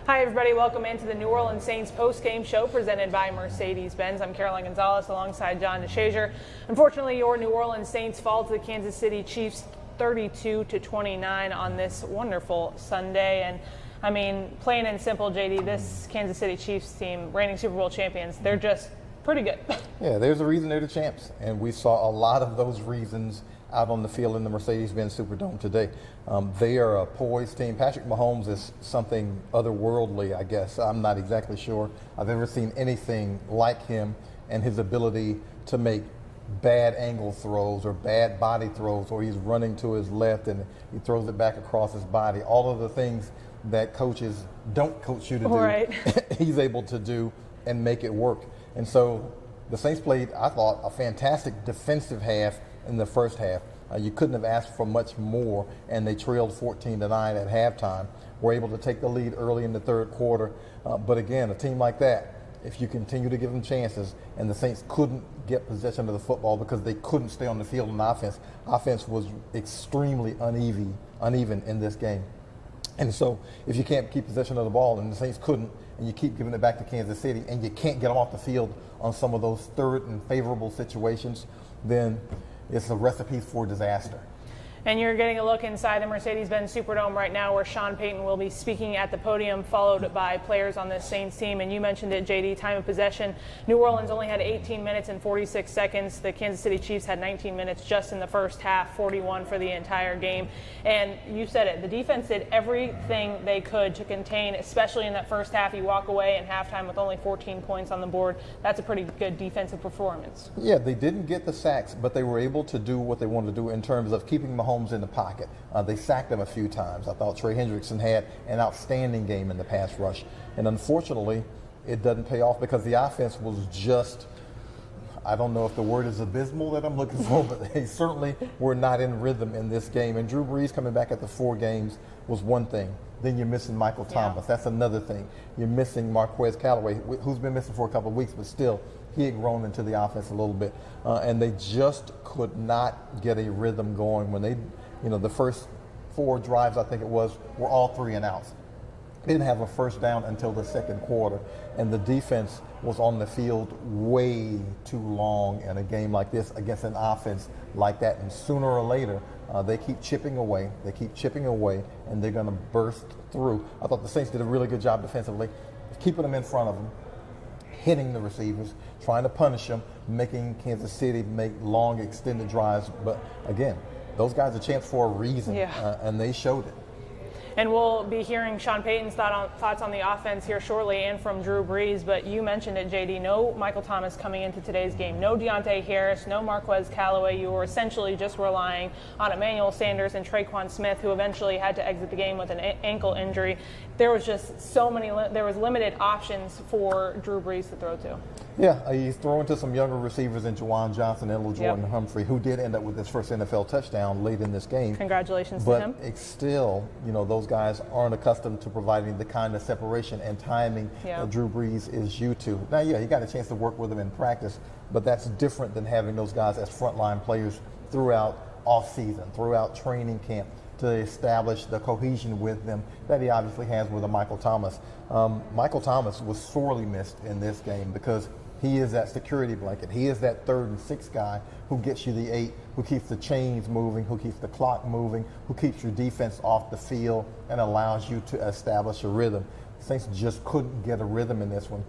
Hi, everybody. Welcome into the New Orleans Saints Postgame Show presented by Mercedes-Benz. I'm Caroline Gonzalez alongside John DeShazier. Unfortunately, your New Orleans Saints fall to the Kansas City Chiefs 32-29 on this wonderful Sunday. And I mean, plain and simple, JD, this Kansas City Chiefs team, reigning Super Bowl champions, they're just pretty good. Yeah, there's a reason they're the champs. And we saw a lot of those reasons out on the field in the Mercedes-Benz Superdome today. They are a poised team. Patrick Mahomes is something otherworldly, I guess. I'm not exactly sure I've ever seen anything like him and his ability to make bad angle throws or bad body throws, or he's running to his left and he throws it back across his body. All of the things that coaches don't coach you to do, right. He's able to do and make it work. And so the Saints played, I thought, a fantastic defensive half in the first half. You couldn't have asked for much more, and they trailed 14-9 at halftime. Were able to take the lead early in the third quarter. But again, a team like that, if you continue to give them chances, and the Saints couldn't get possession of the football because they couldn't stay on the field on offense. Offense was extremely uneven in this game. And so if you can't keep possession of the ball, and the Saints couldn't, and you keep giving it back to Kansas City, and you can't get them off the field on some of those third and favorable situations, then it's a recipe for disaster. And you're getting a look inside the Mercedes-Benz Superdome right now, where Sean Payton will be speaking at the podium, followed by players on this Saints team. And you mentioned it, JD, time of possession. New Orleans only had 18 minutes and 46 seconds. The Kansas City Chiefs had 19 minutes just in the first half, 41 for the entire game. And you said it, the defense did everything they could to contain, especially in that first half. You walk away in halftime with only 14 points on the board. That's a pretty good defensive performance. Yeah, they didn't get the sacks, but they were able to do what they wanted to do in terms of keeping Mahomes in the pocket. They sacked him a few times. I thought Trey Hendrickson had an outstanding game in the pass rush. And unfortunately, it doesn't pay off because the offense was just, I don't know if the word is abysmal that I'm looking for, but they certainly were not in rhythm in this game. And Drew Brees coming back after 4 games was one thing. Then you're missing Michael Thomas. That's another thing. You're missing Marquez Callaway, who's been missing for a couple of weeks, but still, he had grown into the offense a little bit. And they just could not get a rhythm going when they, the first 4 drives, I think it was, were all 3 and outs. They didn't have a first down until the second quarter, and the defense was on the field way too long in a game like this against an offense like that. And sooner or later, they keep chipping away, and they're going to burst through. I thought the Saints did a really good job defensively, keeping them in front of them, hitting the receivers, trying to punish them, making Kansas City make long, extended drives. But again, those guys are champs for a reason, and they showed it. And we'll be hearing Sean Payton's thoughts on the offense here shortly, and from Drew Brees. But you mentioned it, JD. No Michael Thomas coming into today's game. No Deontay Harris. No Marquez Callaway. You were essentially just relying on Emmanuel Sanders and Traquan Smith, who eventually had to exit the game with an ankle injury. There was just there was limited options for Drew Brees to throw to. Yeah, he's throwing to some younger receivers in Juwan Johnson and LaJordan Humphrey, who did end up with his first NFL touchdown late in this game. Congratulations to him. But it's still, those guys aren't accustomed to providing the kind of separation and timing that Drew Brees is used to. Now, he got a chance to work with them in practice, but that's different than having those guys as frontline players throughout off-season, throughout training camp, to establish the cohesion with them that he obviously has with a Michael Thomas. Michael Thomas was sorely missed in this game because he is that security blanket. He is that 3rd and 6th guy who gets you the 8, who keeps the chains moving, who keeps the clock moving, who keeps your defense off the field and allows you to establish a rhythm. Saints just couldn't get a rhythm in this one.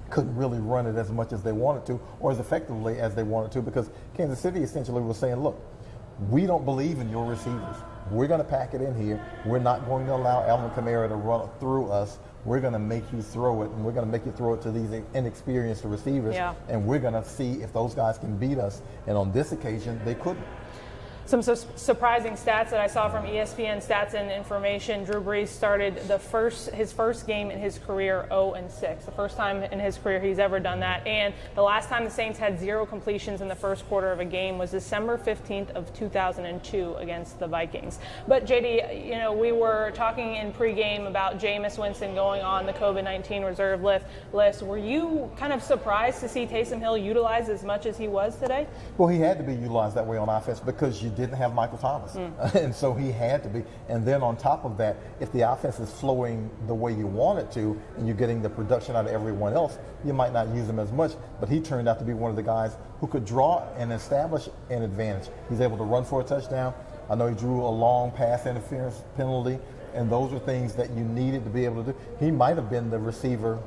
Couldn't really run it as much as they wanted to or as effectively as they wanted to, because Kansas City essentially was saying, look, we don't believe in your receivers. We're going to pack it in here. We're not going to allow Alvin Kamara to run through us. We're going to make you throw it, and we're going to make you throw it to these inexperienced receivers, and we're going to see if those guys can beat us. And on this occasion, they couldn't. Some surprising stats that I saw from ESPN Stats and Information. Drew Brees started his first game in his career 0-6. The first time in his career he's ever done that. And the last time the Saints had 0 completions in the first quarter of a game was December 15th of 2002 against the Vikings. But JD, we were talking in pregame about Jameis Winston going on the COVID-19 reserve list. Were you kind of surprised to see Taysom Hill utilized as much as he was today? Well, he had to be utilized that way on offense because you didn't have Michael Thomas. And so he had to be. And then on top of that, if the offense is flowing the way you want it to and you're getting the production out of everyone else, you might not use him as much. But he turned out to be one of the guys who could draw and establish an advantage. He's able to run for a touchdown. I know he drew a long pass interference penalty, and those are things that you needed to be able to do. He might have been the receiver,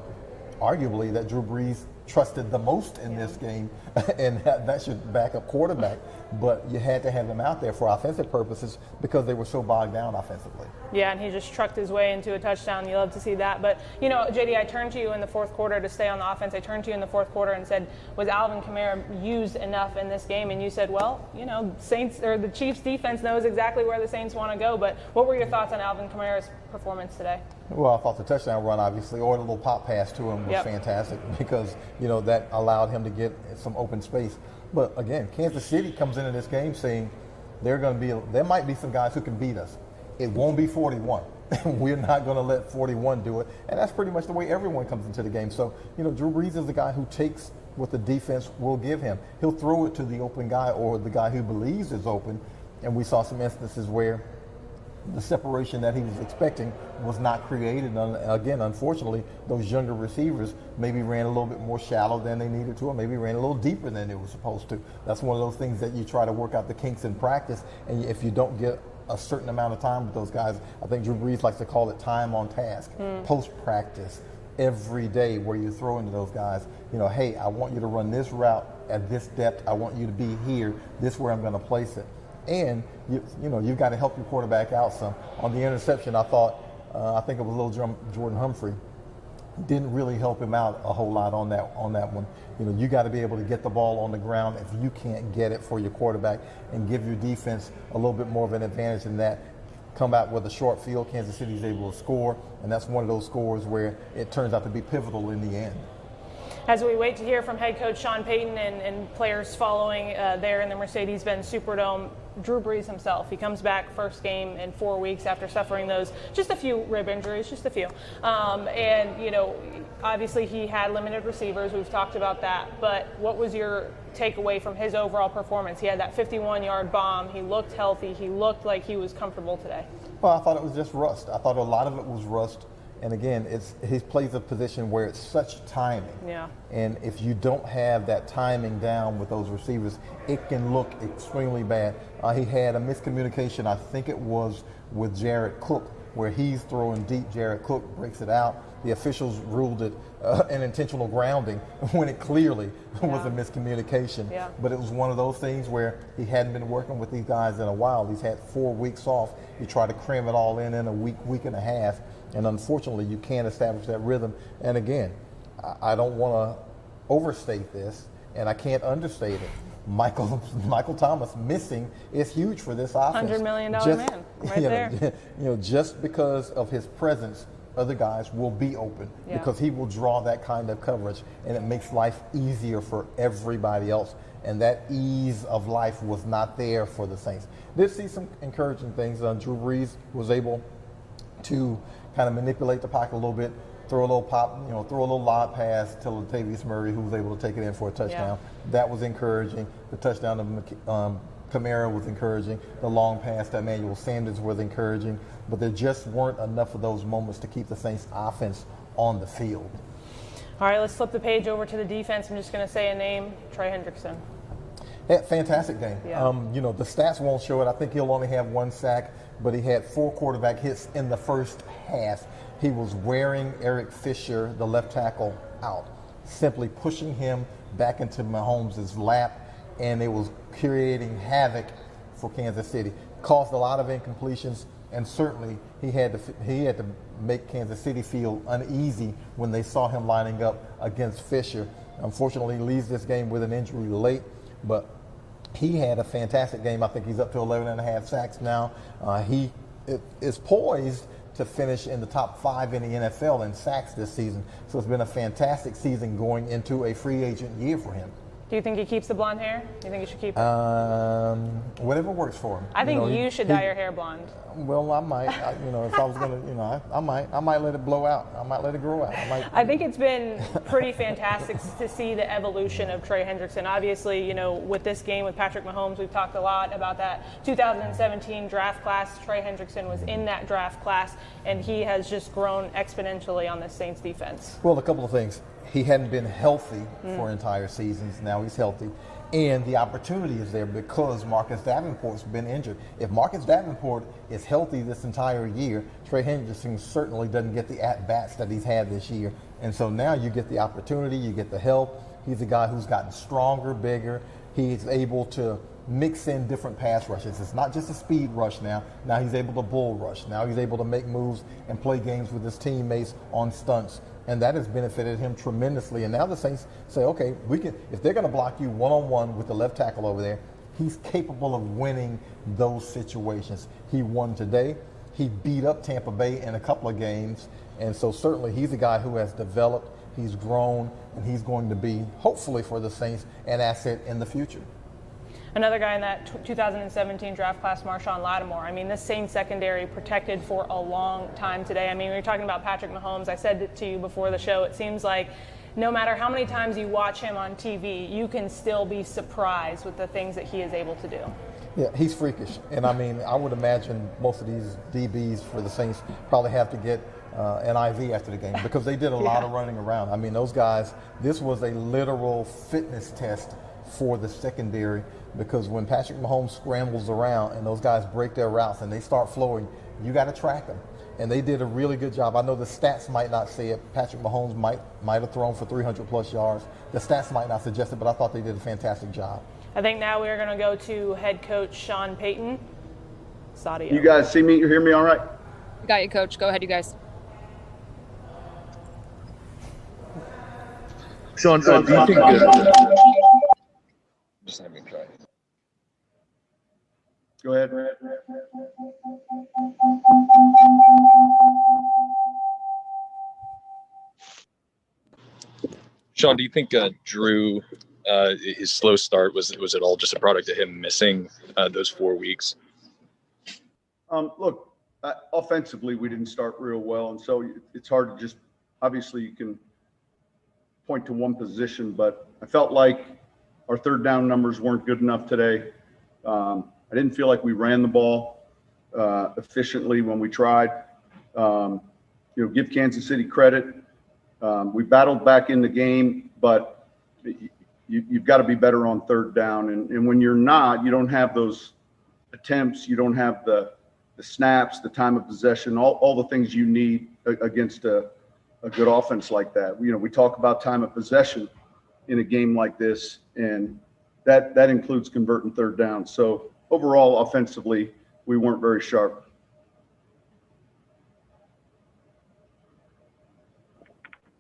arguably, that Drew Brees trusted the most in this game, and that should back up quarterback. But you had to have them out there for offensive purposes because they were so bogged down offensively. Yeah, and he just trucked his way into a touchdown. You love to see that. But, you know, JD, I turned to you in the fourth quarter to stay on the offense. I turned to you in the fourth quarter and said, was Alvin Kamara used enough in this game? And you said, well, you know, Saints or the Chiefs defense knows exactly where the Saints want to go. But what were your thoughts on Alvin Kamara's performance today? Well, I thought the touchdown run, obviously, or the little pop pass to him was fantastic because, you know, that allowed him to get some open space. But again, Kansas City comes into this game saying there might be some guys who can beat us. It won't be 41. We're not going to let 41 do it. And that's pretty much the way everyone comes into the game. So, you know, Drew Brees is the guy who takes what the defense will give him. He'll throw it to the open guy or the guy who believes is open. And we saw some instances where the separation that he was expecting was not created. And again, unfortunately, those younger receivers maybe ran a little bit more shallow than they needed to, or maybe ran a little deeper than they were supposed to. That's one of those things that you try to work out the kinks in practice. And if you don't get a certain amount of time with those guys, I think Drew Brees likes to call it time on task, post-practice, every day where you throw into those guys, you know, hey, I want you to run this route at this depth. I want you to be here. This is where I'm going to place it. And, you know, you've got to help your quarterback out some. On the interception, I think it was little Jordan Humphrey, didn't really help him out a whole lot on that one. You know, you got to be able to get the ball on the ground if you can't get it for your quarterback and give your defense a little bit more of an advantage in that. Come out with a short field, Kansas City's able to score, and that's one of those scores where it turns out to be pivotal in the end. As we wait to hear from head coach Sean Payton and players following there in the Mercedes-Benz Superdome, Drew Brees himself. He comes back first game in 4 weeks after suffering those, just a few rib injuries, just a few. And, you know, obviously he had limited receivers. We've talked about that. But what was your takeaway from his overall performance? He had that 51-yard bomb. He looked healthy. He looked like he was comfortable today. Well, I thought it was just rust. I thought a lot of it was rust. And again, he plays a position where it's such timing. Yeah. And if you don't have that timing down with those receivers, it can look extremely bad. He had a miscommunication, I think it was with Jared Cook, where he's throwing deep. Jared Cook breaks it out. The officials ruled it an intentional grounding when it clearly was a miscommunication. Yeah. But it was one of those things where he hadn't been working with these guys in a while. He's had 4 weeks off. You try to cram it all in a week and a half. And unfortunately, you can't establish that rhythm. And again, I don't want to overstate this, and I can't understate it. Michael Thomas missing is huge for this offense. $100 million man, right there. You know, just because of his presence, other guys will be open because he will draw that kind of coverage, and it makes life easier for everybody else. And that ease of life was not there for the Saints. Did see some encouraging things. Drew Brees was able to kind of manipulate the pocket a little bit, throw a little pop, you know, throw a little lob pass to Latavius Murray, who was able to take it in for a touchdown. Yeah. That was encouraging. The touchdown of Kamara was encouraging. The long pass to Emmanuel Sanders was encouraging. But there just weren't enough of those moments to keep the Saints offense on the field. All right, let's flip the page over to the defense. I'm just going to say a name, Trey Hendrickson. Yeah, fantastic game. Yeah. You know, the stats won't show it. I think he'll only have 1 sack, but he had 4 quarterback hits in the first half. He was wearing Eric Fisher, the left tackle, out, simply pushing him back into Mahomes' lap, and it was creating havoc for Kansas City. Caused a lot of incompletions, and certainly he had to make Kansas City feel uneasy when they saw him lining up against Fisher. Unfortunately, he leaves this game with an injury late, but he had a fantastic game. I think he's up to 11.5 sacks now. He is poised to finish in the top 5 in the NFL in sacks this season. So it's been a fantastic season going into a free agent year for him. Do you think he keeps the blonde hair? Do you think he should keep it? Whatever works for him. I think you should dye your hair blonde. Well, I might. If I was gonna, I might let it blow out. I might let it grow out. I think it's been pretty fantastic to see the evolution of Trey Hendrickson. Obviously, with this game with Patrick Mahomes, we've talked a lot about that 2017 draft class. Trey Hendrickson was in that draft class, and he has just grown exponentially on this Saints defense. Well, a couple of things. He hadn't been healthy for entire seasons. Now he's healthy. And the opportunity is there because Marcus Davenport's been injured. If Marcus Davenport is healthy this entire year, Trey Hendrickson certainly doesn't get the at-bats that he's had this year. And so now you get the opportunity, you get the help. He's a guy who's gotten stronger, bigger. He's able to mix in different pass rushes. It's not just a speed rush now. Now he's able to bull rush. Now he's able to make moves and play games with his teammates on stunts. And that has benefited him tremendously. And now the Saints say, okay, if they're going to block you one-on-one with the left tackle over there, he's capable of winning those situations. He won today. He beat up Tampa Bay in a couple of games. And so certainly he's a guy who has developed, he's grown, and he's going to be, hopefully for the Saints, an asset in the future. Another guy in that 2017 draft class, Marshawn Lattimore. I mean, this Saints secondary protected for a long time today. I mean, we were talking about Patrick Mahomes. I said it to you before the show. It seems like no matter how many times you watch him on TV, you can still be surprised with the things that he is able to do. Yeah, he's freakish. And I mean, I would imagine most of these DBs for the Saints probably have to get an IV after the game because they did a lot of running around. I mean, those guys, this was a literal fitness test for the secondary because when Patrick Mahomes scrambles around and those guys break their routes and they start flowing, you got to track them. And they did a really good job. I know the stats might not say it. Patrick Mahomes might have thrown for 300-plus yards. The stats might not suggest it, but I thought they did a fantastic job. I think now we are going to go to head coach Sean Payton. Sadio. You guys see me? You hear me all right? Got you, Coach. Go ahead, you guys. Sean, do you think just let me try. Go ahead. Sean, do you think Drew, his slow start, was it all just a product of him missing those 4 weeks? Look, offensively, we didn't start real well, and so it's hard to just obviously you can point to one position, but I felt like our third down numbers weren't good enough today. I didn't feel like we ran the ball efficiently when we tried. Give Kansas City credit. We battled back in the game, but you've got to be better on third down. And when you're not, you don't have those attempts. You don't have the snaps, the time of possession, all the things you need against a good offense like that. We talk about time of possession in a game like this, and that includes converting third down. So overall, offensively, we weren't very sharp.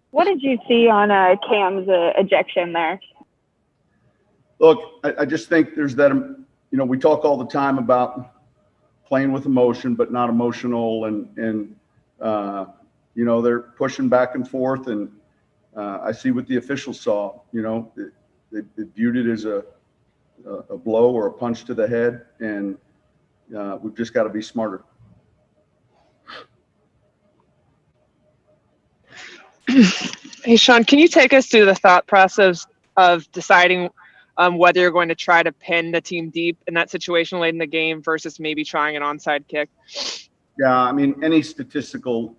What did you see on Cam's ejection there? Look, I just think there's that, we talk all the time about playing with emotion, but not emotional. And they're pushing back and forth. And I see what the officials saw, they viewed it as a blow or a punch to the head. And we've just got to be smarter. Hey, Sean, can you take us through the thought process of deciding whether you're going to try to pin the team deep in that situation late in the game versus maybe trying an onside kick? Yeah, I mean, any statistical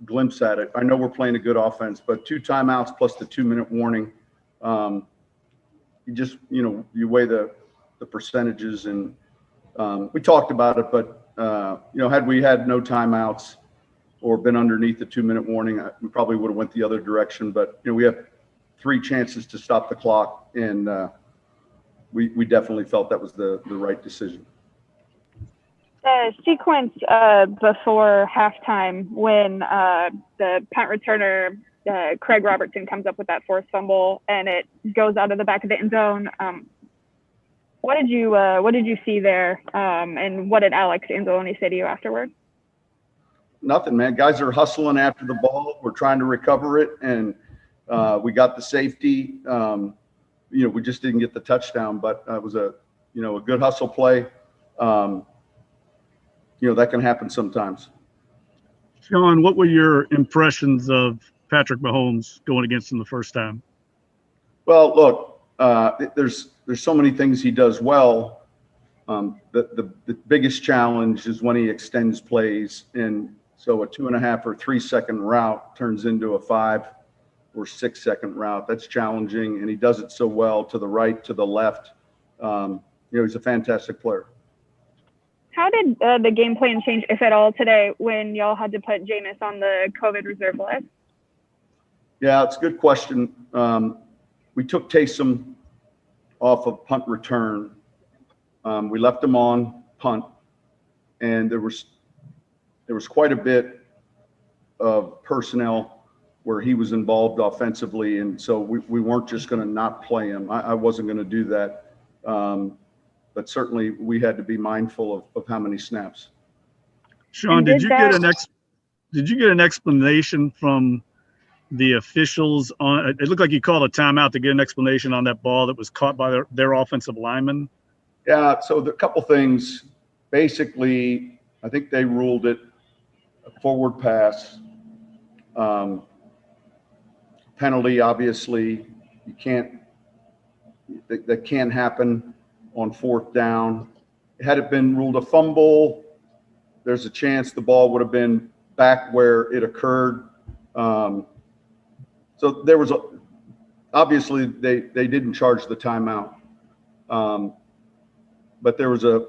glimpse at it. I know we're playing a good offense, but 2 timeouts plus the 2-minute warning, you just, you weigh the percentages. And we talked about it, but, had we had no timeouts or been underneath the 2-minute warning, we probably would have went the other direction. But, we have 3 chances to stop the clock, and we definitely felt that was the right decision. The sequence before halftime when the punt returner, Craig Robertson, comes up with that forced fumble and it goes out of the back of the end zone. What did you see there? And what did Alex Anzalone say to you afterward? Nothing, man. Guys are hustling after the ball. We're trying to recover it, and we got the safety. we just didn't get the touchdown, but it was a good hustle play. That can happen sometimes. Sean, what were your impressions of Patrick Mahomes going against him the first time? Well, look, there's so many things he does well. The biggest challenge is when he extends plays, and so a 2.5 or 3 second route turns into a 5 or 6 second route. That's challenging, and he does it so well to the right, to the left. He's a fantastic player. How did the game plan change, if at all, today when y'all had to put Jameis on the COVID reserve list? Yeah, it's a good question. We took Taysom off of punt return. We left him on punt, and there was quite a bit of personnel where he was involved offensively, and so we weren't just going to not play him. I wasn't going to do that, but certainly we had to be mindful of how many snaps. Sean, did you get an explanation from the officials on? It looked like you called a timeout to get an explanation on that ball that was caught by their offensive lineman. Yeah, so there are a couple things. Basically, I think they ruled it a forward pass. Penalty, obviously, that can't happen on 4th down. Had it been ruled a fumble, there's a chance the ball would have been back where it occurred. So there was obviously they didn't charge the timeout, but there was a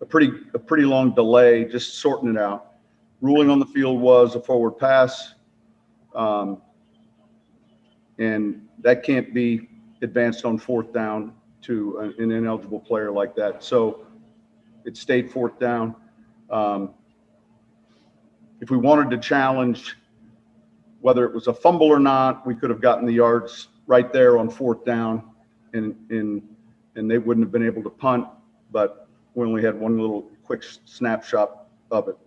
pretty long delay just sorting it out. Ruling on the field was a forward pass, and that can't be advanced on 4th down to an ineligible player like that. So it stayed 4th down. If we wanted to challenge whether it was a fumble or not, we could have gotten the yards right there on 4th down, and they wouldn't have been able to punt, but we only had one little quick snapshot of it.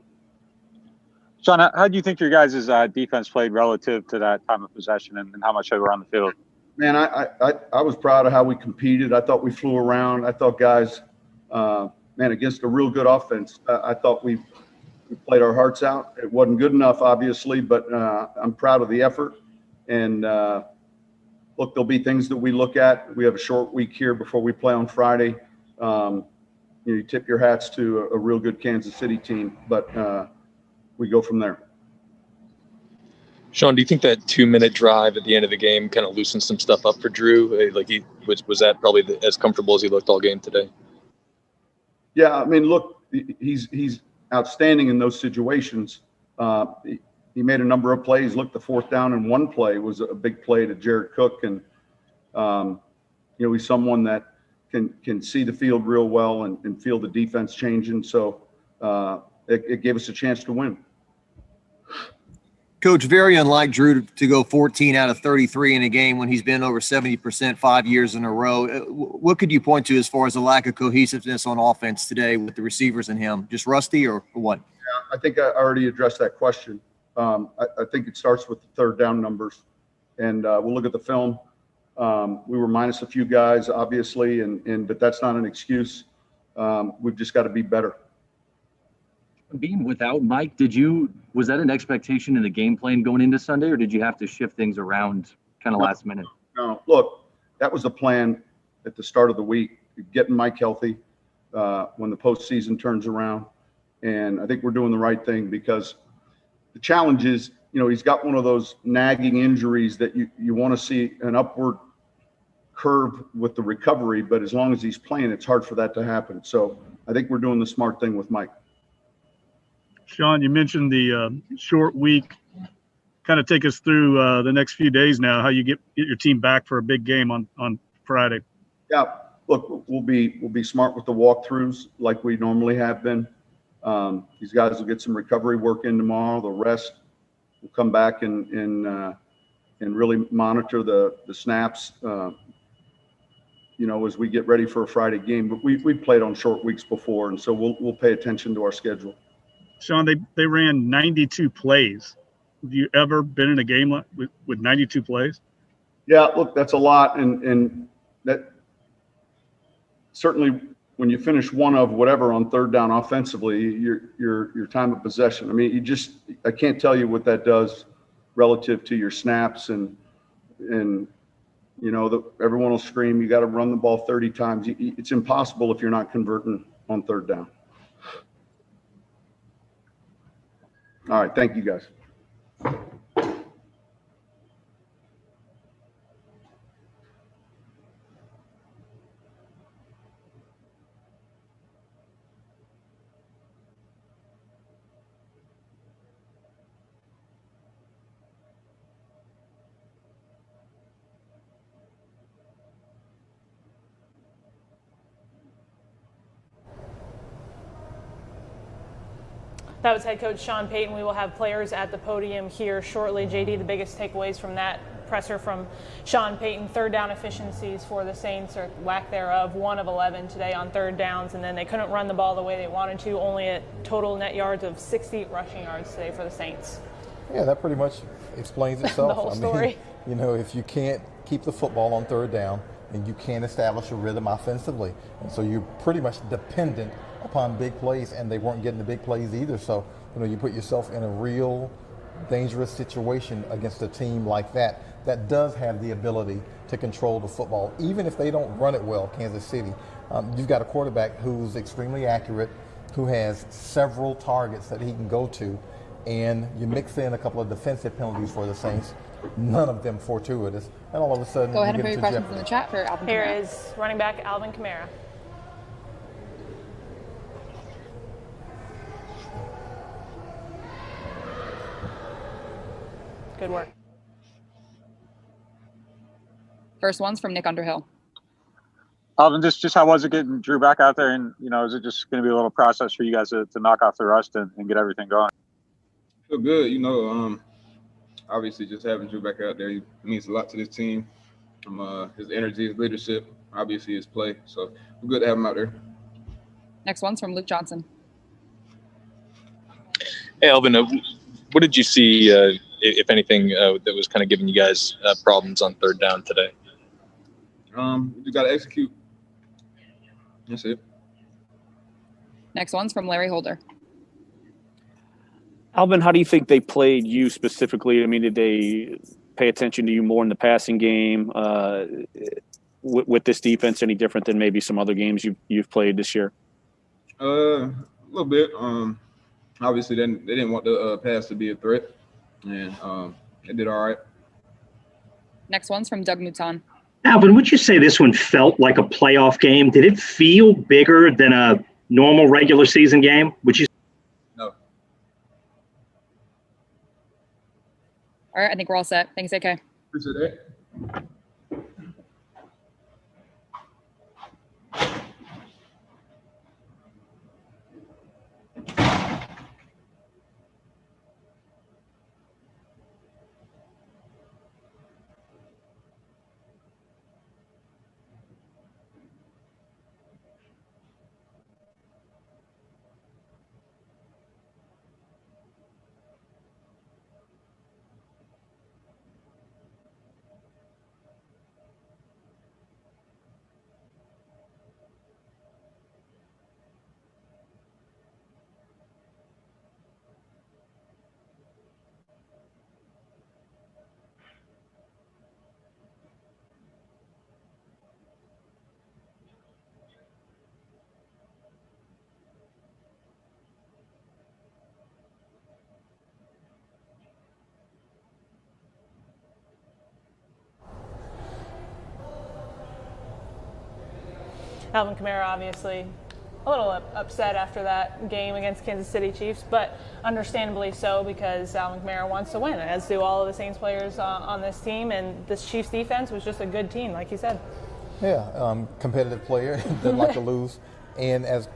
Sean, how do you think your guys' defense played relative to that time of possession and how much they were on the field? Man, I was proud of how we competed. I thought we flew around. I thought guys, against a real good offense, I thought we played our hearts out. It wasn't good enough, obviously, but I'm proud of the effort. And look, there'll be things that we look at. We have a short week here before we play on Friday. You tip your hats to a real good Kansas City team, but we go from there. Sean, do you think that 2-minute drive at the end of the game kind of loosened some stuff up for Drew? Like was that probably as comfortable as he looked all game today? Yeah, I mean, look, he's outstanding in those situations. He made a number of plays. Look, the 4th down and 1 play was a big play to Jared Cook, and he's someone that can see the field real well and feel the defense changing. So it gave us a chance to win. Coach, very unlike Drew to go 14 out of 33 in a game when he's been over 70% 5 years in a row. What could you point to as far as the lack of cohesiveness on offense today with the receivers and him? Just rusty or what? Yeah, I think I already addressed that question. I think it starts with the 3rd down numbers, and we'll look at the film. We were minus a few guys, obviously, but that's not an excuse. We've just got to be better. Being without Mike, was that an expectation in the game plan going into Sunday, or did you have to shift things around kind of last minute? No, look, that was the plan at the start of the week, getting Mike healthy when the postseason turns around. And I think we're doing the right thing, because the challenge is, he's got one of those nagging injuries that you want to see an upward curve with the recovery, but as long as he's playing, it's hard for that to happen. So I think we're doing the smart thing with Mike. Sean, you mentioned the short week. Kind of take us through the next few days now, how you get your team back for a big game on Friday. Yeah, look, we'll be smart with the walkthroughs like we normally have been. These guys will get some recovery work in tomorrow. The rest will come back and really monitor the snaps, as we get ready for a Friday game. But we've played on short weeks before, and so we'll pay attention to our schedule. Sean, they ran 92 plays. Have you ever been in a game with 92 plays? Yeah, look, that's a lot. And that certainly when you finish one of whatever on third down offensively, your time of possession. I mean, I can't tell you what that does relative to your snaps and everyone will scream, you got to run the ball 30 times. It's impossible if you're not converting on third down. All right. Thank you, guys. That was head coach Sean Payton. We will have players at the podium here shortly. JD, the biggest takeaways from that presser from Sean Payton: third down efficiencies for the Saints, or lack thereof, 1 of 11 today on third downs, and then they couldn't run the ball the way they wanted to, only a total net yards of 60 rushing yards today for the Saints. Yeah, that pretty much explains itself. The whole story. If you can't keep the football on third down, and you can't establish a rhythm offensively, and so you're pretty much dependent upon big plays, and they weren't getting the big plays either. So, you put yourself in a real dangerous situation against a team like that does have the ability to control the football, even if they don't run it well. Kansas City, you've got a quarterback who's extremely accurate, who has several targets that he can go to, and you mix in a couple of defensive penalties for the Saints, none of them fortuitous, and all of a sudden go ahead and you put get your into questions jeopardy. in the chat for Alvin Kamara. Here is running back Alvin Kamara. Good work. First one's from Nick Underhill. Alvin, just how was it getting Drew back out there? And, is it just going to be a little process for you guys to knock off the rust and get everything going? Feel good. Obviously just having Drew back out there, he means a lot to this team. His energy, his leadership, obviously his play. So we're good to have him out there. Next one's from Luke Johnson. Hey, Alvin, what did you see, if anything, that was kind of giving you guys problems on third down today? You got to execute. That's it. Next one's from Larry Holder. Alvin, how do you think they played you specifically? I mean, did they pay attention to you more in the passing game with this defense? Any different than maybe some other games you've played this year? A little bit. Obviously, they didn't want the pass to be a threat, and they did all right. Next one's from Doug Mouton. Alvin, would you say this one felt like a playoff game? Did it feel bigger than a normal regular season game? Would you? No. All right, I think we're all set. Thanks, AK. Appreciate that. Alvin Kamara obviously a little upset after that game against Kansas City Chiefs, but understandably so, because Alvin Kamara wants to win, as do all of the Saints players on this team, and this Chiefs defense was just a good team, like you said. Yeah, competitive player, didn't like to lose. And as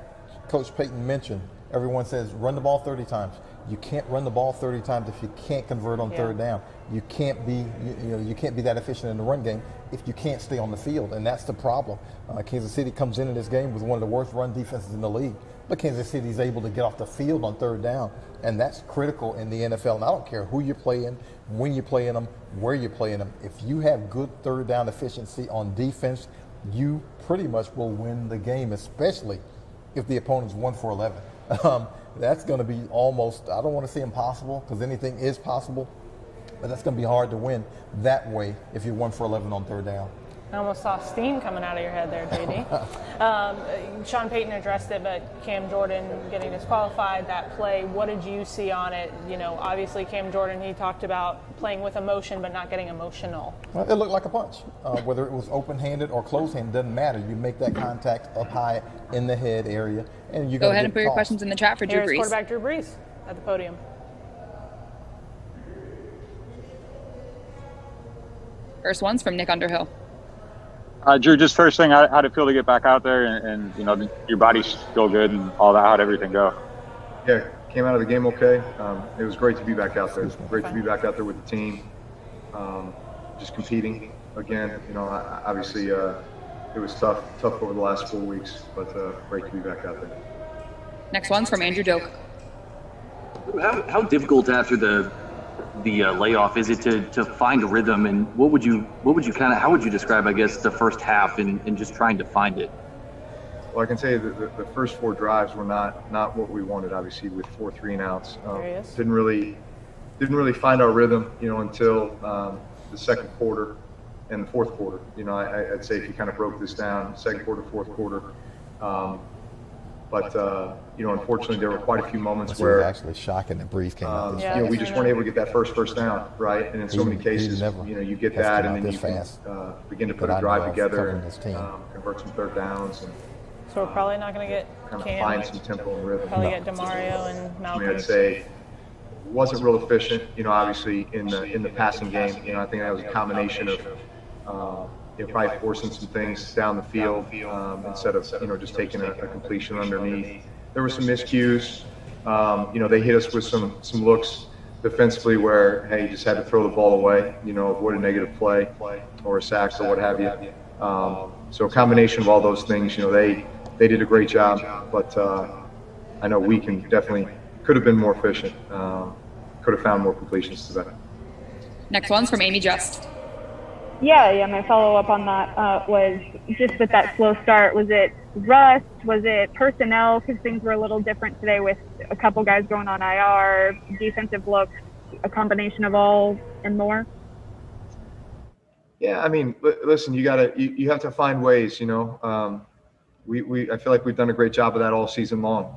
Coach Payton mentioned, everyone says run the ball 30 times. You can't run the ball 30 times if you can't convert on third down. You can't be you can't be that efficient in the run game if you can't stay on the field, and that's the problem. Kansas City comes into this game with one of the worst run defenses in the league, but Kansas City is able to get off the field on third down, and that's critical in the NFL. And I don't care who you're playing, when you're playing them, where you're playing them. If you have good third down efficiency on defense, you pretty much will win the game, especially if the opponent's 1 for 11. That's going to be almost, I don't want to say impossible because anything is possible, but that's going to be hard to win that way if you're 1 for 11 on third down. I almost saw steam coming out of your head there, JD. Sean Payton addressed it, but Cam Jordan getting disqualified, that play, what did you see on it? You know, obviously Cam Jordan, he talked about playing with emotion but not getting emotional. Well, it looked like a punch. Whether it was open-handed or closed-handed, doesn't matter. You make that contact up high in the head area, and you go ahead and put your questions in the chat for Drew Brees. Here's quarterback Drew Brees at the podium. First one's from Nick Underhill. Drew, just first thing, how'd it feel to get back out there and you know, your body's still good and all that? How'd everything go? Yeah, came out of the game okay. It was great to be back out there. Great to be back out there with the team, just competing again. You know, obviously it was tough over the last 4 weeks, but great to be back out there. Next one's from Andrew Doak. How difficult after the layoff is it to find a rhythm, and how would you describe, I guess, the first half and just trying to find it? Well, I can say that the first 4 drives were not what we wanted, obviously, with 4 3-and-outs. Didn't really find our rhythm, you know, until the second quarter and the fourth quarter. You know, I'd say if you kind of broke this down, second quarter, fourth quarter. But you know, unfortunately, there were quite a few moments where it was actually shocking that Brees came out. You know, we just weren't able to get that first down, right? And in so many cases, you know, you get that, and then you can begin to put a drive together and convert some third downs. And, so we're probably not going to get kind of Cam. find some tempo and rhythm. Probably get DeMario and Malcolm. I'd say wasn't real efficient. You know, obviously in the passing game. You know, I think that was a combination of you know, probably forcing some things down the field instead of, you know, just taking a completion underneath. There were some miscues. You know, they hit us with some looks defensively where, hey, you just had to throw the ball away, you know, avoid a negative play or a sack or what have you. So a combination of all those things, you know, they did a great job, but I know we could have been more efficient, could have found more completions today. Next one's from Amy Just. Yeah, my follow-up on that was just with that slow start. Was it rust? Was it personnel? Because things were a little different today with a couple guys going on IR, defensive looks, a combination of all and more? Yeah, I mean, listen, you have to find ways, you know. I feel like we've done a great job of that all season long.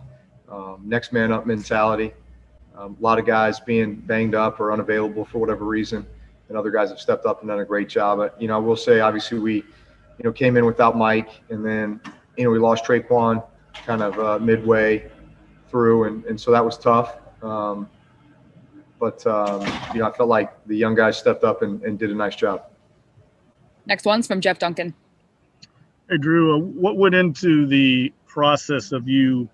Next man up mentality. A lot of guys being banged up or unavailable for whatever reason. And other guys have stepped up and done a great job. But, you know, I will say, obviously, we, you know, came in without Mike, and then, you know, we lost Kwon kind of midway through, and so that was tough. But, you know, I felt like the young guys stepped up and did a nice job. Next one's from Jeff Duncan. Hey, Drew, what went into the process of you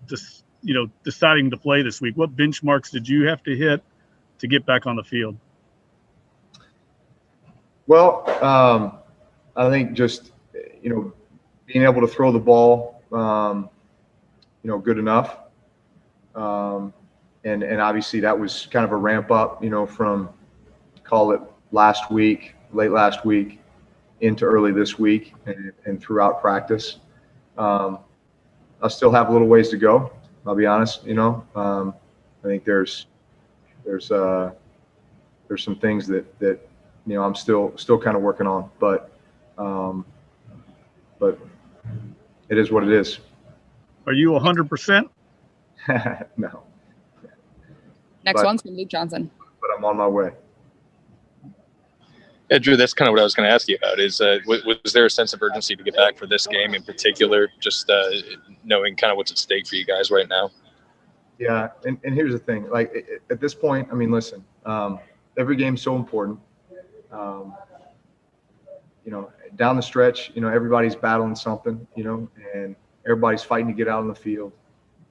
just, you know, deciding to play this week? What benchmarks did you have to hit to get back on the field? Well, I think just, you know, being able to throw the ball, you know, good enough. And obviously that was kind of a ramp up, you know, from, call it late last week into early this week and throughout practice. I still have a little ways to go, I'll be honest, you know. I think there's some things that you know, I'm still kind of working on, but it is what it is. Are you 100%? No. Next one's from Luke Johnson. But I'm on my way. Yeah, Drew, that's kind of what I was going to ask you about. Is was there a sense of urgency to get back for this game in particular? Just knowing kind of what's at stake for you guys right now. Yeah, and here's the thing. Like at this point, I mean, listen, every game's so important. You know, down the stretch, you know, everybody's battling something, you know, and everybody's fighting to get out on the field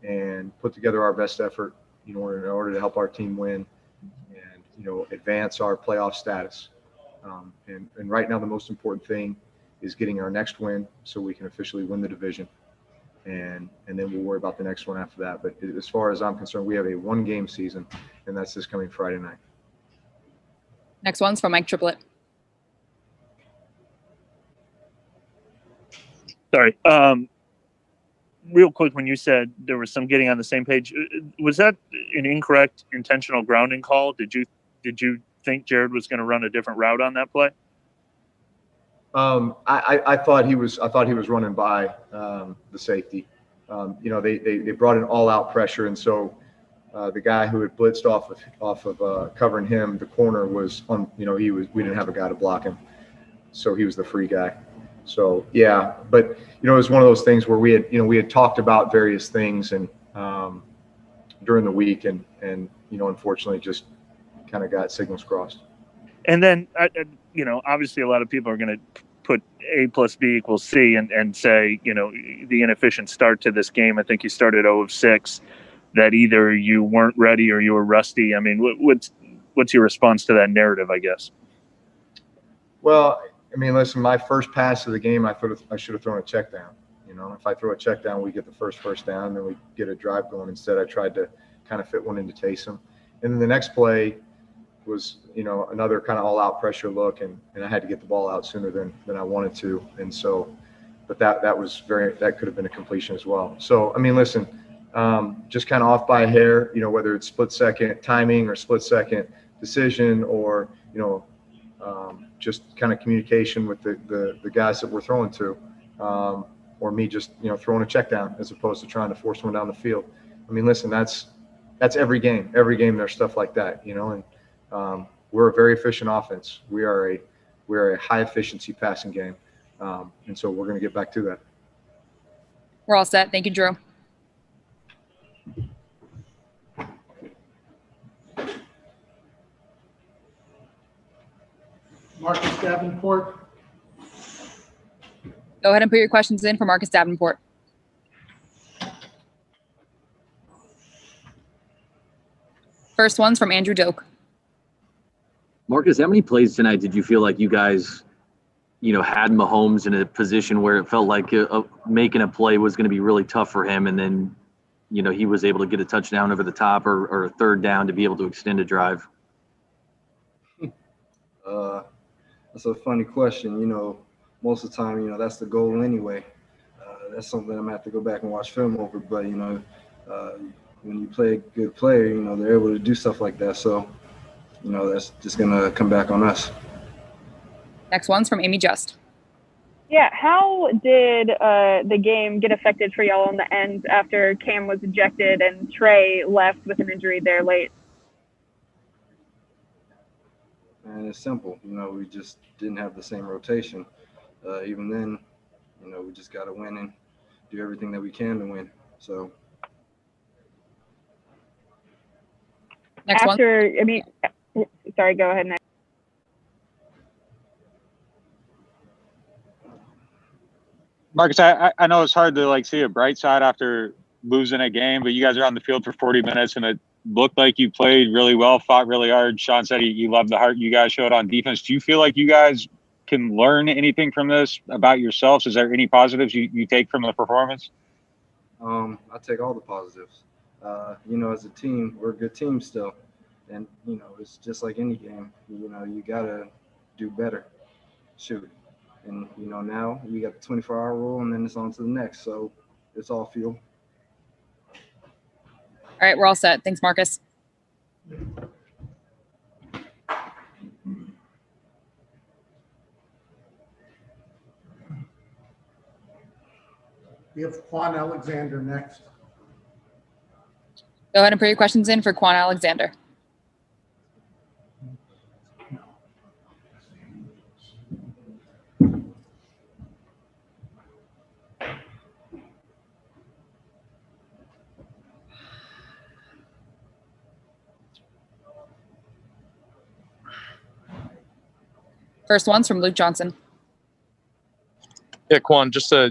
and put together our best effort, you know, in order to help our team win and, you know, advance our playoff status. And right now, the most important thing is getting our next win so we can officially win the division. And then we'll worry about the next one after that. But as far as I'm concerned, we have a 1-game season, and that's this coming Friday night. Next one's from Mike Triplett. Sorry. Real quick, when you said there was some getting on the same page, was that an incorrect intentional grounding call? Did you think Jared was going to run a different route on that play? I thought he was running by the safety. They brought in all out pressure, and so the guy who had blitzed off of covering him, the corner was on. We didn't have a guy to block him, so he was the free guy. So yeah, but it was one of those things where we had talked about various things and during the week, and unfortunately just kind of got signals crossed. And then obviously a lot of people are going to put A plus B equals C and say the inefficient start to this game. I think you started 0 of 6. That either you weren't ready or you were rusty. I mean, what's your response to that narrative, I guess? Well, I mean, listen, my first pass of the game, I thought I should have thrown a check down. If I throw a check down, we get the first down, then we get a drive going. Instead, I tried to kind of fit one into Taysom. And then the next play was, another kind of all-out pressure look, and I had to get the ball out sooner than I wanted to. And so, but that could have been a completion as well. So, I mean, listen, just kind of off by a hair, whether it's split-second timing or split-second decision or, just kind of communication with the guys that we're throwing to, or me just, throwing a check down as opposed to trying to force one down the field. I mean, listen, that's every game. Every game there's stuff like that, and we're a very efficient offense. We are a high efficiency passing game. And so we're going to get back to that. We're all set. Thank you, Drew. Marcus Davenport. Go ahead and put your questions in for Marcus Davenport. First one's from Andrew Doak. Marcus, how many plays tonight did you feel like you guys, had Mahomes in a position where it felt like making a play was going to be really tough for him, and then, he was able to get a touchdown over the top or a third down to be able to extend a drive? That's a funny question. Most of the time, that's the goal anyway. That's something I'm going to have to go back and watch film over. But, when you play a good player, they're able to do stuff like that. So, that's just going to come back on us. Next one's from Amy Just. Yeah, how did the game get affected for y'all on the end after Cam was ejected and Trey left with an injury there late? And it's simple. We just didn't have the same rotation. Even then, we just got to win and do everything that we can to win. So. Next one. Sorry, go ahead. Next. Marcus, I know it's hard to see a bright side after losing a game, but you guys are on the field for 40 minutes and it looked like you played really well, fought really hard. Sean said you loved the heart you guys showed on defense. Do you feel like you guys can learn anything from this about yourselves? Is there any positives you take from the performance? I take all the positives. As a team, we're a good team still. And, it's just like any game. You got to do better. Shoot. And, now we got the 24-hour rule, and then it's on to the next. So it's all fuel. All right, we're all set. Thanks, Marcus. We have Kwon Alexander next. Go ahead and put your questions in for Kwon Alexander. First one's from Luke Johnson. Yeah, Kwon, just how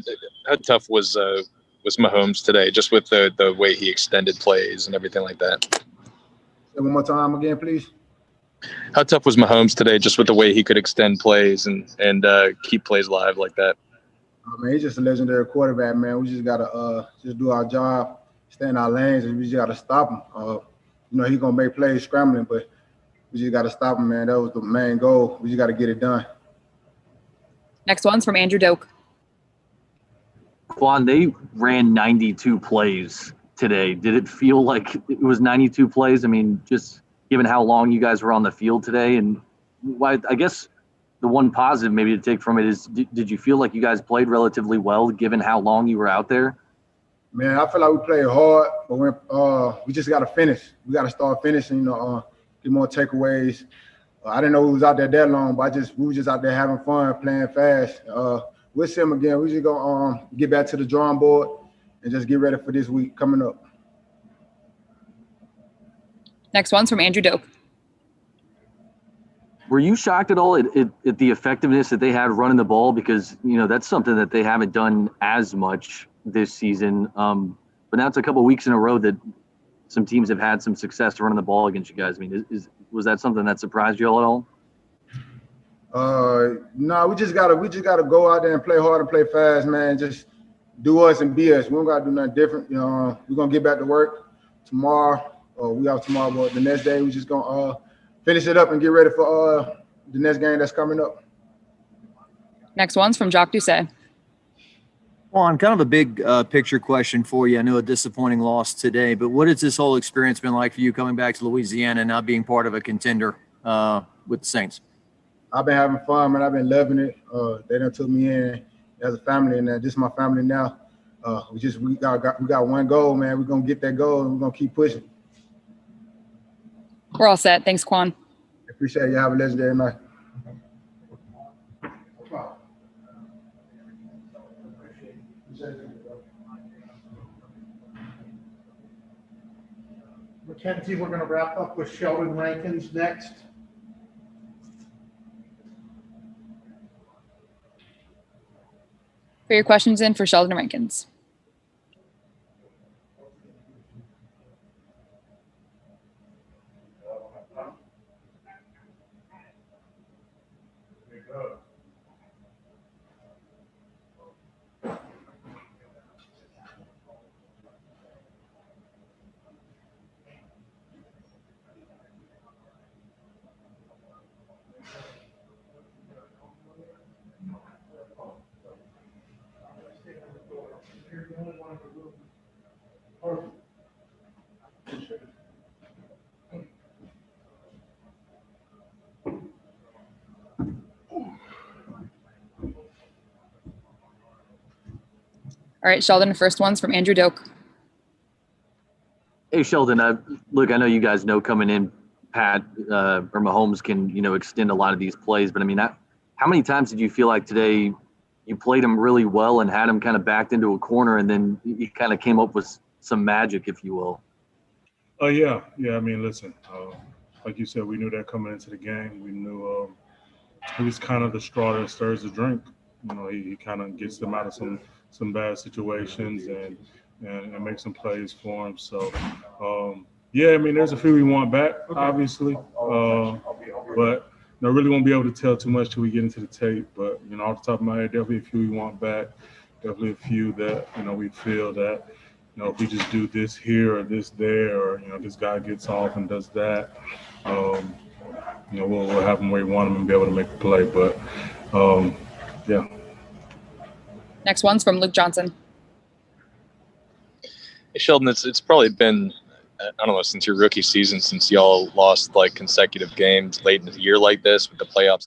tough was Mahomes today, just with the way he extended plays and everything like that? Say one more time again, please. How tough was Mahomes today, just with the way he could extend plays and keep plays live like that? He's just a legendary quarterback, man. We just gotta just do our job, stay in our lanes, and we just gotta stop him. He's gonna make plays scrambling, but we just gotta stop him, man. That was the main goal. We just gotta get it done. Next one's from Andrew Doak. Kwon, they ran 92 plays today. Did it feel like it was 92 plays? I mean, just given how long you guys were on the field today, and why, I guess the one positive maybe to take from it is, did you feel like you guys played relatively well given how long you were out there? Man, I feel like we played hard, but we just got to finish. We got to start finishing, get more takeaways. I didn't know we was out there that long, but we were just out there having fun, playing fast. We'll see them again. We just gonna get back to the drawing board and just get ready for this week coming up. Next one's from Andrew Doak. Were you shocked at all at the effectiveness that they had running the ball? Because, that's something that they haven't done as much this season. But now it's a couple of weeks in a row that some teams have had some success running the ball against you guys. I mean, was that something that surprised you all at all? No, we just gotta go out there and play hard and play fast, man. Just do us and be us. We don't gotta do nothing different. We're gonna get back to work tomorrow. We have tomorrow, but the next day we just gonna finish it up and get ready for the next game that's coming up. Next one's from Jacques Doucet. Juan, kind of a big picture question for you. I know a disappointing loss today, but what has this whole experience been like for you coming back to Louisiana and not being part of a contender with the Saints? I've been having fun, man. I've been loving it. They done took me in as a family, and this is my family now. We got one goal, man. We're gonna get that goal, and we're gonna keep pushing. We're all set. Thanks, Kwon. Appreciate you. Have a legendary night. Mackenzie, we're going to wrap up with Sheldon Rankins next. For your questions in for Sheldon Rankins. All right, Sheldon, the first one's from Andrew Doak. Hey, Sheldon, look, I know you guys know coming in, Pat or Mahomes can, extend a lot of these plays. But, I mean, how many times did you feel like today you played him really well and had him kind of backed into a corner, and then he kind of came up with some magic, if you will? Yeah. I mean, listen, like you said, we knew that coming into the game. We knew he was kind of the straw that stirs the drink. He kind of gets them out of some bad situations and make some plays for him. So, yeah, I mean, there's a few we want back, obviously, but really won't be able to tell too much till we get into the tape. But, off the top of my head, definitely a few we want back, definitely a few that, we feel that, if we just do this here or this there, or, this guy gets off and does that, we'll have him where we want him and be able to make the play. But, yeah. Next one's from Luke Johnson. Hey, Sheldon, it's probably been, I don't know, since your rookie season, since y'all lost consecutive games late in the year like this with the playoffs.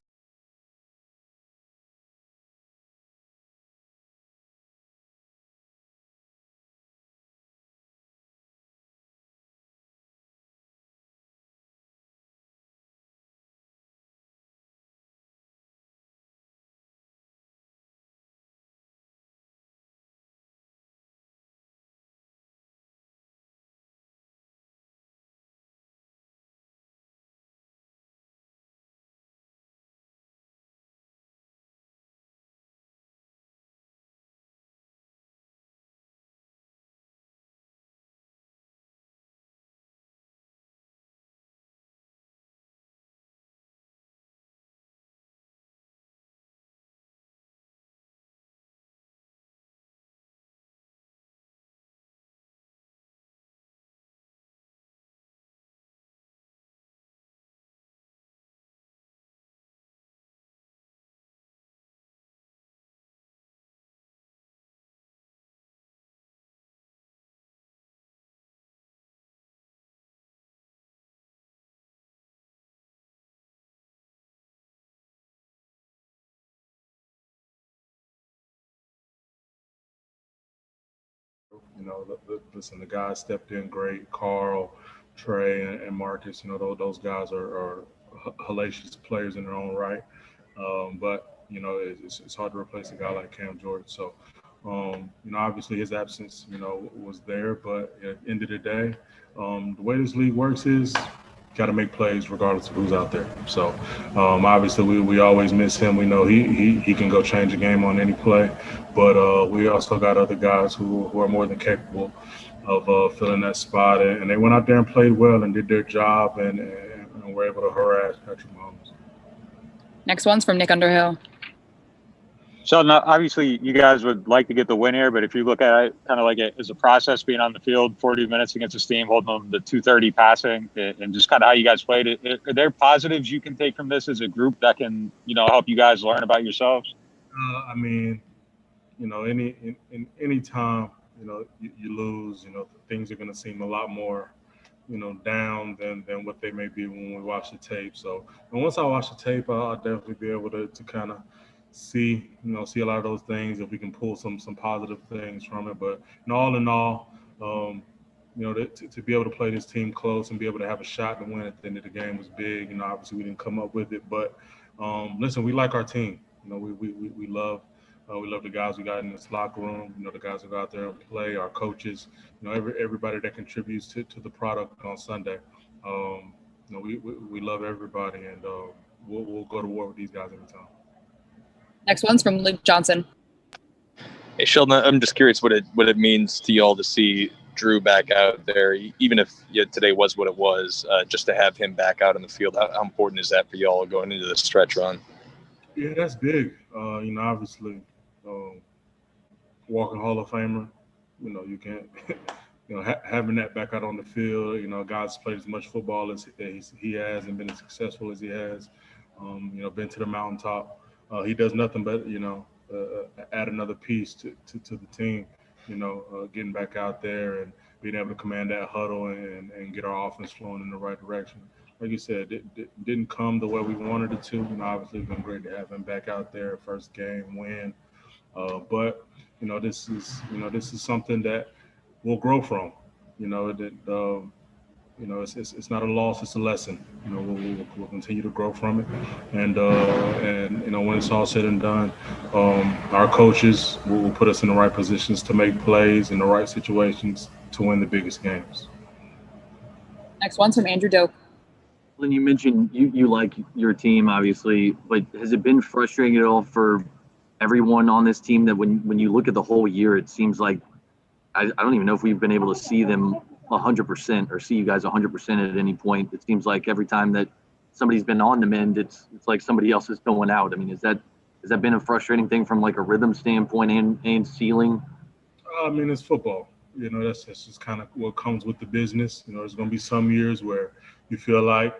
Listen, the guys stepped in great. Carl, Trey, and Marcus. Those guys are hellacious players in their own right. But it's hard to replace a guy like Cam Jordan. So, obviously his absence, was there. But at the end of the day, the way this league works is got to make plays regardless of who's out there. So, obviously we always miss him. We know he can go change a game on any play. But we also got other guys who are more than capable of filling that spot. And they went out there and played well and did their job and were able to harass Patrick Mahomes. Next one's from Nick Underhill. Sheldon, obviously you guys would like to get the win here, but if you look at it kind of like it as a process, being on the field 40 minutes against this team, holding them to 230 passing, and just kind of how you guys played it, are there positives you can take from this as a group that can, help you guys learn about yourselves? Any time, you lose, things are going to seem a lot more, down than what they may be when we watch the tape. So, and once I watch the tape, I'll definitely be able to kind of see a lot of those things, if we can pull some positive things from it. But all in all, to be able to play this team close and be able to have a shot to win at the end of the game was big. Obviously we didn't come up with it, but listen, we like our team. We love the guys we got in this locker room. The guys who go out there and play, our coaches. Everybody that contributes to the product on Sunday. We love everybody, and we'll go to war with these guys anytime. Next one's from Luke Johnson. Hey, Sheldon, I'm just curious what it means to y'all to see Drew back out there, even if today was what it was, just to have him back out in the field. How important is that for y'all going into the stretch run? Yeah, that's big. Obviously, walking Hall of Famer, you can't, having that back out on the field, guys played as much football as he has and been as successful as he has, been to the mountaintop. He does nothing but, add another piece to the team, getting back out there and being able to command that huddle and get our offense flowing in the right direction. Like you said, it didn't come the way we wanted it to. Obviously it's been great to have him back out there, first game win. But this is something that we'll grow from. It's not a loss, it's a lesson. We'll continue to grow from it. And when it's all said and done, our coaches will put us in the right positions to make plays in the right situations to win the biggest games. Next one's from Andrew Doak. Lynn, you mentioned you like your team, obviously, but has it been frustrating at all for everyone on this team that when you look at the whole year, it seems like I don't even know if we've been able to see them 100% or see you guys 100% at any point. It seems like every time that somebody's been on the mend, it's like somebody else is going out. I mean, has that been a frustrating thing from like a rhythm standpoint and ceiling? It's football. That's just kind of what comes with the business. There's going to be some years where you feel like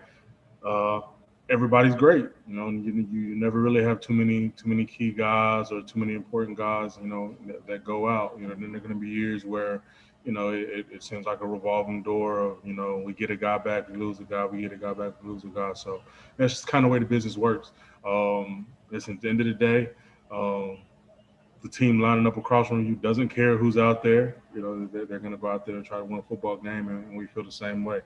everybody's great. You never really have too many key guys or too many important guys. That go out. Then there are going to be years where it seems like a revolving door of, we get a guy back, we lose a guy, we get a guy back, we lose a guy. So that's just kind of the way the business works. Listen, at the end of the day, the team lining up across from you doesn't care who's out there. They're going to go out there and try to win a football game, and we feel the same way.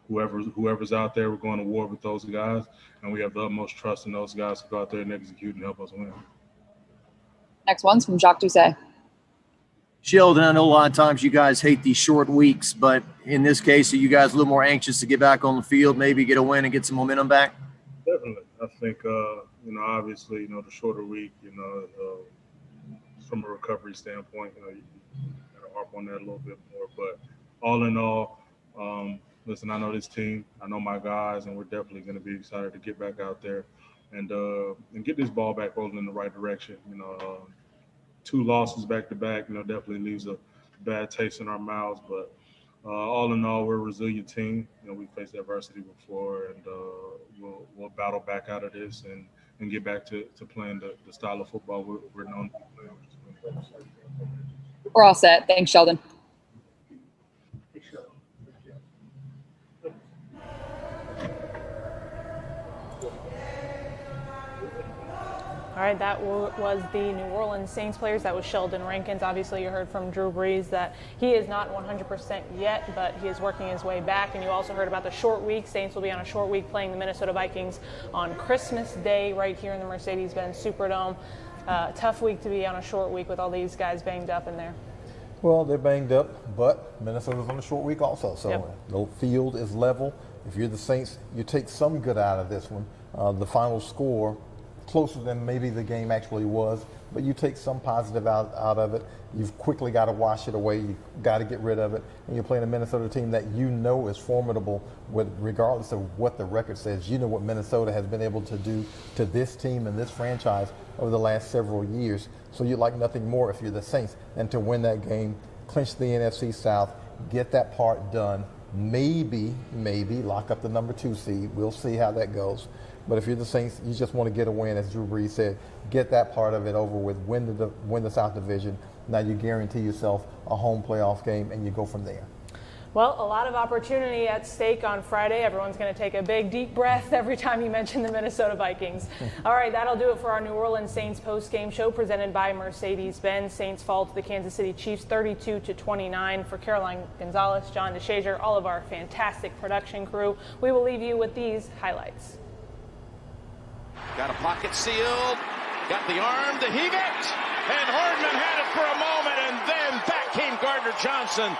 Whoever's out there, we're going to war with those guys, and we have the utmost trust in those guys to go out there and execute and help us win. Next one's from Jacques Doucet. Sheldon, I know a lot of times you guys hate these short weeks, but in this case, are you guys a little more anxious to get back on the field, maybe get a win and get some momentum back? Definitely. I think, obviously, the shorter week, from a recovery standpoint, you got to harp on that a little bit more. But all in all, listen, I know this team, I know my guys, and we're definitely going to be excited to get back out there and get this ball back rolling in the right direction. 2 losses back to back, definitely leaves a bad taste in our mouths. But all in all, we're a resilient team. We faced adversity before, and we'll battle back out of this and get back to playing the style of football we're known to play. We're all set. Thanks, Sheldon. All right, that was the New Orleans Saints players. That was Sheldon Rankins. Obviously, you heard from Drew Brees that he is not 100% yet, but he is working his way back. And you also heard about the short week. Saints will be on a short week playing the Minnesota Vikings on Christmas Day right here in the Mercedes-Benz Superdome. Tough week to be on a short week with all these guys banged up in there. Well, they're banged up, but Minnesota's on a short week also. So the field is level. If you're the Saints, you take some good out of this one. The final score, closer than maybe the game actually was, but you take some positive out of it. You've quickly got to wash it away. You've got to get rid of it. And you're playing a Minnesota team that you know is formidable, regardless of what the record says. You know what Minnesota has been able to do to this team and this franchise over the last several years. So you'd like nothing more if you're the Saints than to win that game, clinch the NFC South, get that part done, maybe lock up the number 2 seed. We'll see how that goes. But if you're the Saints, you just want to get a win, as Drew Brees said, get that part of it over with, win the South Division. Now you guarantee yourself a home playoff game, and you go from there. Well, a lot of opportunity at stake on Friday. Everyone's going to take a big, deep breath every time you mention the Minnesota Vikings. All right, that'll do it for our New Orleans Saints post-game show presented by Mercedes-Benz. Saints fall to the Kansas City Chiefs 32-29. For Caroline Gonzalez, John DeShazier, all of our fantastic production crew, we will leave you with these highlights. Got a pocket sealed, got the arm to heave it, and Hardman had it for a moment, and then back came Gardner-Johnson.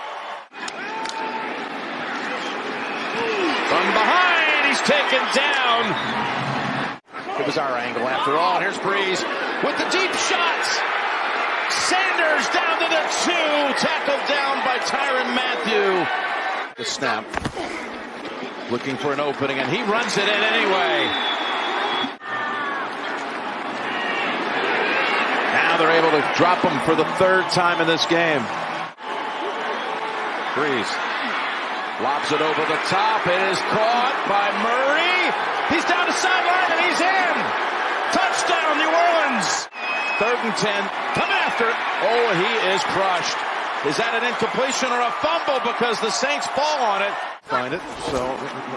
From behind, he's taken down. It was our angle after all, and here's Brees with the deep shots. Sanders down to the 2, tackled down by Tyrann Mathieu. The snap, looking for an opening, and he runs it in anyway. Now they're able to drop him for the 3rd time in this game. Brees lobs it over the top. It is caught by Murray. He's down the sideline and he's in. Touchdown, New Orleans. 3rd and 10. Come after it. Oh, he is crushed. Is that an incompletion or a fumble? Because the Saints fall on it. Find it, so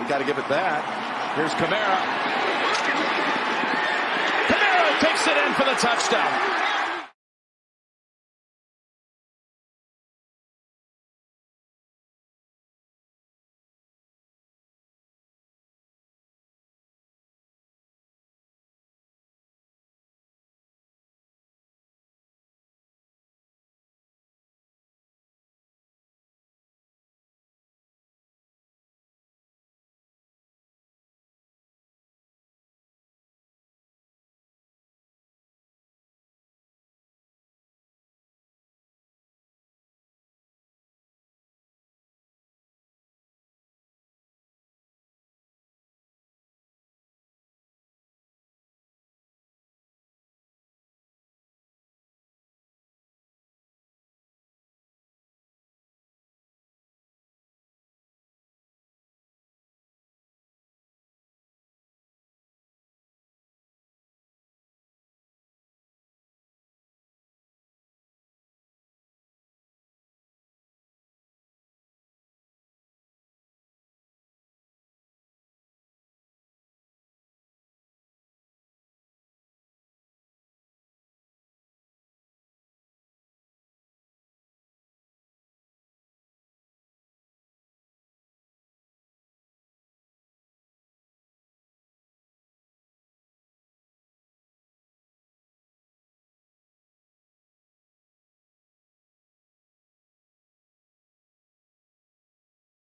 we got to give it that. Here's Kamara. Kamara takes it in for the touchdown.